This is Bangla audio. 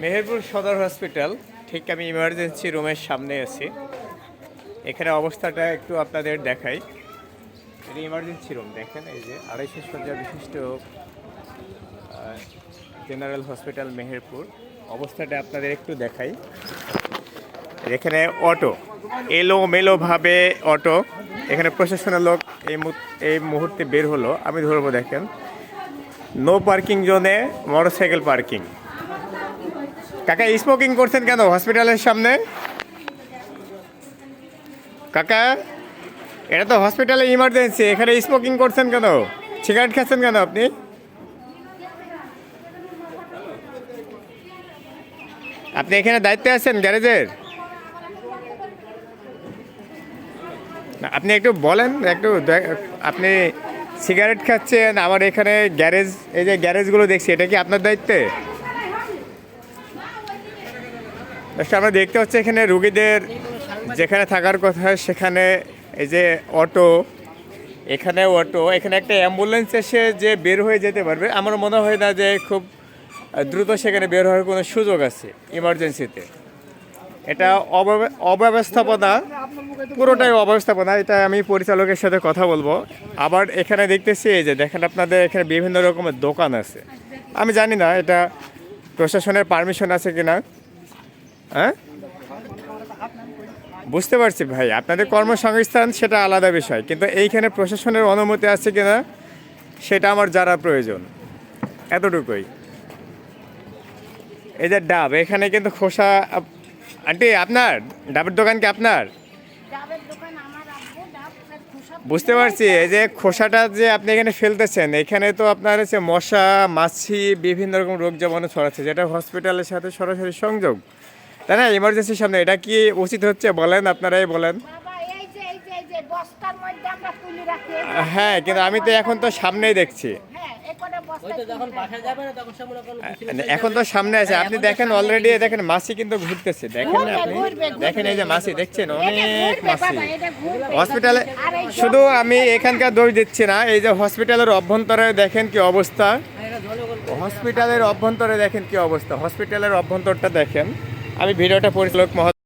মেহেরপুর সদর হসপিটাল, ঠিক আমি ইমার্জেন্সি রুমের সামনে আছি। এখানে অবস্থাটা একটু আপনাদের দেখাই। এটা ইমার্জেন্সি রুম, দেখেন এই যে 250 শয্যা বিশিষ্ট জেনারেল হসপিটাল মেহেরপুর। অবস্থাটা আপনাদের একটু দেখাই। এখানে অটো এলোমেলোভাবে অটো, এখানে প্রশাসনের লোক এই মুহূর্তে বের হলো। আমি ধরবো, দেখেন নো পার্কিং জোনে মোটরসাইকেল পার্কিং। কাকা স্মোকিং করছেন কেন হসপিটালের সামনে? কাকা, এটা তো হসপিটালে ইমার্জেন্সি, এখানে স্মোকিং করছেন কেন? সিগারেট খাচ্ছেন কেন আপনি? আপনি এখানে দায়িত্বে আছেন গ্যারেজের? আপনি একটু বলেন, একটু আপনি সিগারেট খাচ্ছেন, আমার এখানে গ্যারেজ, এই যে গ্যারেজগুলো দেখছি, এটা কি আপনার দায়িত্বে? আমরা দেখতে হচ্ছে এখানে রুগীদের যেখানে থাকার কথা সেখানে এই যে অটো, এখানে অটো, এখানে একটা অ্যাম্বুলেন্স এসে যে বের হয়ে যেতে পারবে আমার মনে হয় না যে খুব দ্রুত সেখানে বের হওয়ার কোনো সুযোগ আছে ইমার্জেন্সিতে। এটা অব্যবস্থাপনা, পুরোটাই অব্যবস্থাপনা। এটা আমি পরিচালকের সাথে কথা বলবো। আবার এখানে দেখতেছি এই যে দেখেন আপনাদের এখানে বিভিন্ন রকমের দোকান আছে। আমি জানি না এটা প্রশাসনের পারমিশন আছে কিনা। হ্যাঁ, বুঝতে পারছি ভাই, আপনাদের কর্মসংস্থান সেটা আলাদা বিষয়, কিন্তু এইখানে প্রশাসনের অনুমতি আছে কিনা সেটা আমার জানা প্রয়োজন, এতটুকুই। এই যে ডাব, এখানে কিন্তু খোসা। আন্টি, আপনার ডাবের দোকান কি আপনার? বুঝতে পারছি, এই যে খোসাটা যে আপনি এখানে ফেলতেছেন, এখানে তো আপনার হচ্ছে মশা মাছি বিভিন্ন রকম রোগ জীবাণু ছড়াচ্ছে, যেটা হসপিটালের সাথে সরাসরি সংযোগ, তাই না? ইমার্জেন্সির সামনে এটা কি উচিত হচ্ছে বলেন, আপনারাই বলেন। হ্যাঁ, কিন্তু আমি তো এখন তো সামনেই দেখছি, এখন তো সামনে আছে। আপনি দেখেন অলরেডি, দেখেন মাছি কিন্তু ঘুরতেছে, দেখেন আপনি, দেখেন এই যে মাছি দেখছেন, অনেক মাছি হসপিটালে। শুধু আমি এখানকার দোষ দিচ্ছি না, এই যে হসপিটালের অভ্যন্তরে দেখেন কি অবস্থা, হসপিটালের অভ্যন্তরে দেখেন কি অবস্থা, হসপিটালের অভ্যন্তরটা দেখেন। আমি ভিডিওটা পরিচালক মহোদয়